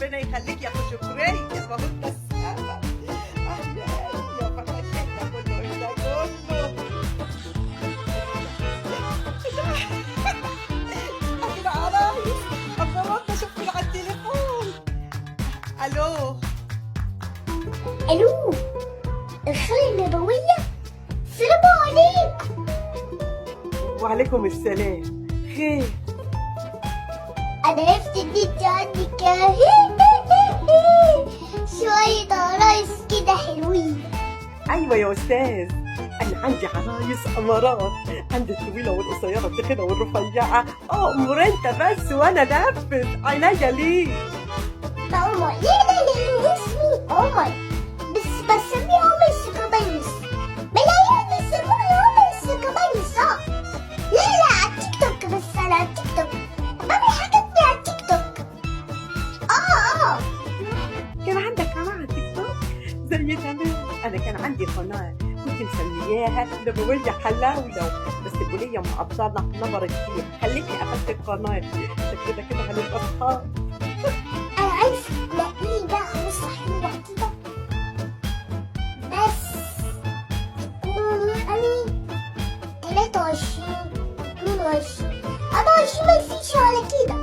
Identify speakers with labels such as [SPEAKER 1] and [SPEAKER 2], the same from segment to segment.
[SPEAKER 1] ربنا يخليك يا اخو شكري يا اخو السلامة. اهلا يا فرحتي ده كله ده كله. احنا عرايس قررنا شوفنا على التليفون. الو
[SPEAKER 2] الو، الخالة النبوية، السلام عليكم.
[SPEAKER 1] وعليكم السلام. خير؟
[SPEAKER 2] انا عرفت ان انت عندك شوية عرايس كده حلوين.
[SPEAKER 1] ايوه يا استاذ، انا عندي عرايس امارات، عندي الطويله والقصيره التخينه والرفيعه. امر انت بس وانا نفذ عينيا ليك.
[SPEAKER 2] عمر، لا اسمي عمر، بس بسميه عمر السكابيس. ملايين بيسموني عمر السكابيس. لا على التيك توك، بس انا على التيك توك بعمل حاجات على التيك توك.
[SPEAKER 1] كان عندك قناه على التيك توك زي زمان؟ انا كان عندي قناه كنت مسمياها نبويه حلاوله، بس الوليه معطله نبرت فيها خلتني قفلت القناه. كده كده هنبقى اصحاب.
[SPEAKER 2] انا عايز تلاقيني بقى عروسة حلوة كده، بس تكون يعني 23 22 24 ما يفيش على كده.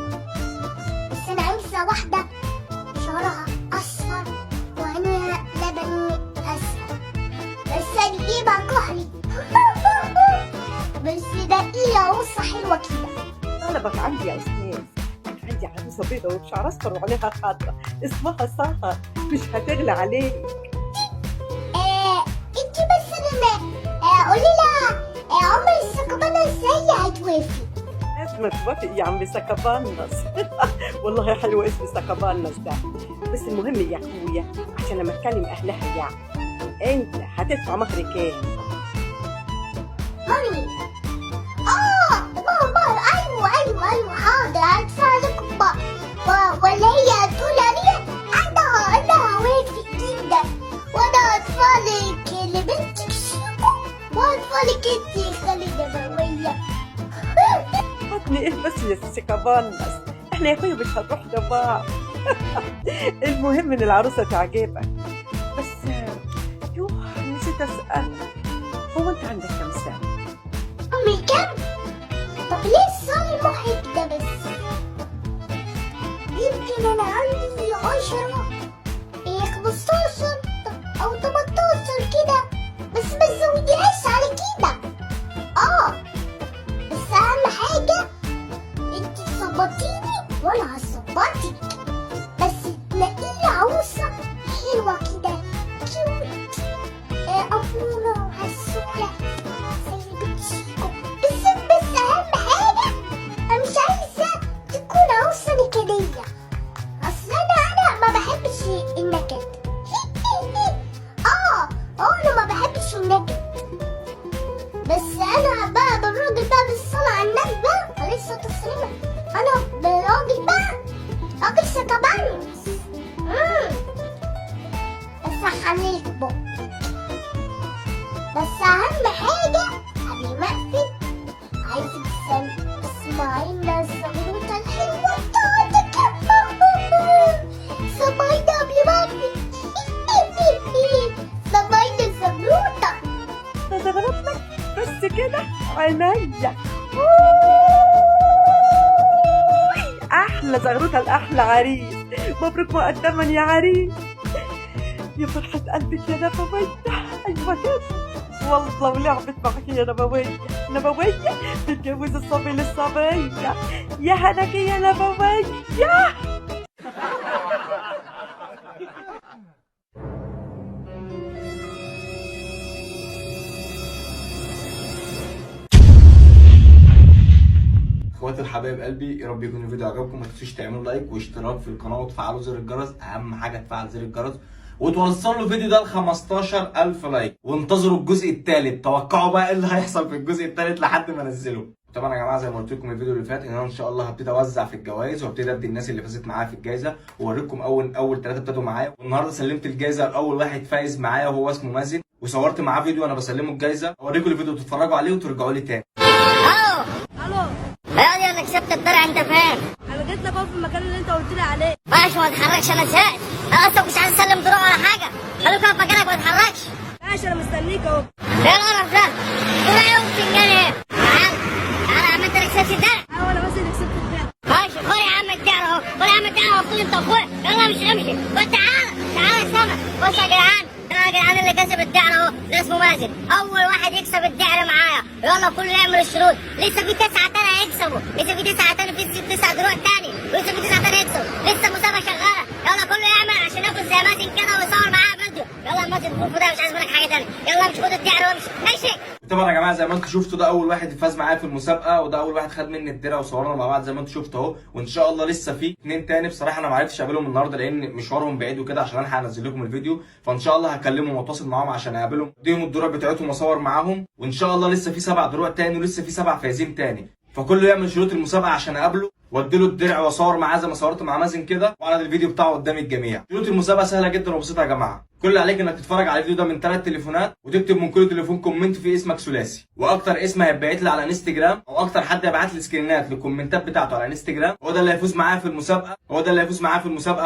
[SPEAKER 2] بس انا عايزة واحدة شعرها اصفر وعينيها لبني اسود، بس هنجيبها كحلي. بس تلاقيني عروسة حلوة كده.
[SPEAKER 1] طلبك عندي يا استاذ، عندي عروسه بيضه وبشعر اصفر وعينيها خضرا اسمها سهر، مش هتغلى عليك.
[SPEAKER 2] انتي بس قولي لها عمر السكبانة ازاي هتوافق.
[SPEAKER 1] لازم توافق يا عم سكبانس. والله حلو اسم سكبانس ده. بس المهم يا اخويا عشان لما اتكلم اهلها يعني انت هتدفع مهر كام؟
[SPEAKER 2] مامي، ماما، ايوه حاضر هدفع لكم بقى. ولا هي هتقول عليا؟ انا هوافق جدا، وانا هدفع لك لبنتك شيكو، وهدفع لك انتي خالد نبوية.
[SPEAKER 1] هاتني ايه بس يا سكبانس، احنا يا اخويا مش هنروح لبعض. المهم ان العروسه تعجبك. بس يوه نسيت اسالك، هو انت عندك كام سنه؟
[SPEAKER 2] امي كام؟ طب ليه السؤال المحرج ده بس؟ يمكن انا عندي 10 15 او 18 كده، بس ما تزوديهاش على كده. بس اهم حاجة انت تصبطيني وانا هصبطك، بس تلاقيني عروسة حلوة كده كيوت، أمورة وهسولة زي بنت شيكو. بس أهم حاجة أنا مش عايزة تكون عروسة نكدية، أصل أنا ما بحبش النكد. أنا ما بحبش النكد. بس أنا بقى بالراجل بقى بالصلاة على النبي بقى عليه الصلاة والسلام، أنا بالراجل بقى راجل سكبانس. بس هخليك بقى، بس أهم حاجة قبل ما أقفل عايزك تسمعي لنا الزغروطة الحلوة بتاعتك. سمعينا قبل ما أقفل. سمعينا الزغروطة.
[SPEAKER 1] تزغرط لك بس كده عينيا. احلى زغروطه لاحلى عريس، مبروك مقدما يا عريس. يا فرحة قلبك يا نبوية. ايوه كده والله، ولعبت معك يا نبوية. نبوية تتجوز الصبي للصبية، يا هناك يا نبوية.
[SPEAKER 3] اخواتي الحبايب قلبي، يا رب يكون الفيديو عجبكم. ما تنسوش تعملوا لايك واشتراك في القناه وتفعلوا زر الجرس، اهم حاجه تفعل زر الجرس وتوصلوا الفيديو ده ل 15000 لايك، وانتظروا الجزء الثالث. توقعوا بقى ايه اللي هيحصل في الجزء الثالث لحد ما انزله. طبعا يا جماعه زي ما قلت لكم الفيديو اللي فات ان انا ان شاء الله هبتدي اوزع في الجوائز، وهبتدي ادي الناس اللي فازت معايا في الجائزه، واوريكم اول 3 ابتدوا معايا. والنهارده سلمت الجائزه لاول واحد فايز معايا وهو اسمه مازن، وصورت معاه فيديو انا بسلمه الجائزه. اوريكم الفيديو تتفرجوا عليه وترجعوا لي تاني.
[SPEAKER 4] الو
[SPEAKER 5] يعني انا كسبت الدرع، انت فاهم؟
[SPEAKER 4] انا جيت لك اهو في المكان اللي انت قلت لي عليه.
[SPEAKER 2] ماشي ما تتحركش، انا زهقت، انا اصلا مش عايز اسلم دروع ولا حاجه. خليك واقف مكانك ما تتحركش.
[SPEAKER 1] ماشي انا مستنيك اهو.
[SPEAKER 2] ايه القرف ده؟ دروع يوم بتنجان ايه؟ تعال تعال يا عم، انت اللي كسبت الدرع.
[SPEAKER 1] اه انا بس اللي كسبت الدرع.
[SPEAKER 2] ماشي خد يا عم الدرع اهو، خد يا عم الدرع وخد انت واخويا. يلا امشي خد، تعال تعال يا سما. بص يا جدعان، ده يا جدعان اللي كسب الدعر اهو، ده اسمه مازن. اول واحد يكسب الدعر معايا. يلا كله يعمل الشروط. لسه في 9 تاني هيكسبوا، لسه في 9 تاني، في 9 دروع تاني، ولسه في 9 تاني يكسبوا، لسه المسابقه شغاله. يلا كله يعمل عشان ياخد زي مازن كده ويصور معاه فيديو. يلا يا مازن خد ده، مش عايز منك حاجه تاني. يلا امشي خد الدعر وامشي ماشي.
[SPEAKER 3] طبعا يا جماعه زي ما انتم شفتوا ده اول واحد فاز معايا في المسابقه، وده اول واحد خد مني الدرع وصورنا مع بعض زي ما انتم شفتوا اهو. وان شاء الله لسه في 2 تاني. بصراحه انا ما عرفتش اقابلهم النهارده لان مشوارهم بعيد وكده، عشان الحق انزل لكم الفيديو. فان شاء الله هكلمهم واتصل معاهم عشان اقابلهم، اديهم الدروع بتاعتهم واصور معاهم. وان شاء الله لسه في 7 دروع تاني، ولسه في 7 فايزين تاني. فكله يعمل شروط المسابقه عشان اقابله واديله الدرع واصور معاه زي ما صورت مع مازن كده، واعرض الفيديو بتاعه قدام الجميع. شروط المسابقه سهله جدا وبسيطه يا جماعه. كل اللي عليك انك تتفرج على الفيديو ده من 3 تليفونات، وتكتب من كل تليفون كومنت فيه اسمك ثلاثي، واكتر اسم هيتبعت لي على انستجرام، او اكتر حد هيبعت لي سكرينات للكومنتات بتاعته على انستجرام، هو ده اللي هيفوز معايا في المسابقه.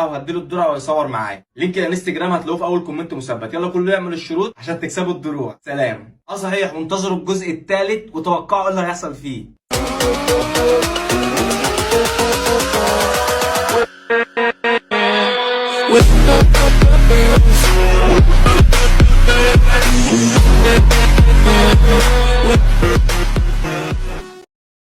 [SPEAKER 3] وهديله الدرع ويصور معايا. لينك الانستجرام هتلاقوه في اول كومنت مثبت. يلا كله يعمل الشروط عشان تكسبوا الدروع. سلام. صحيح، وانتظروا الجزء الثالث وتوقعوا ايه اللي هيحصل فيه.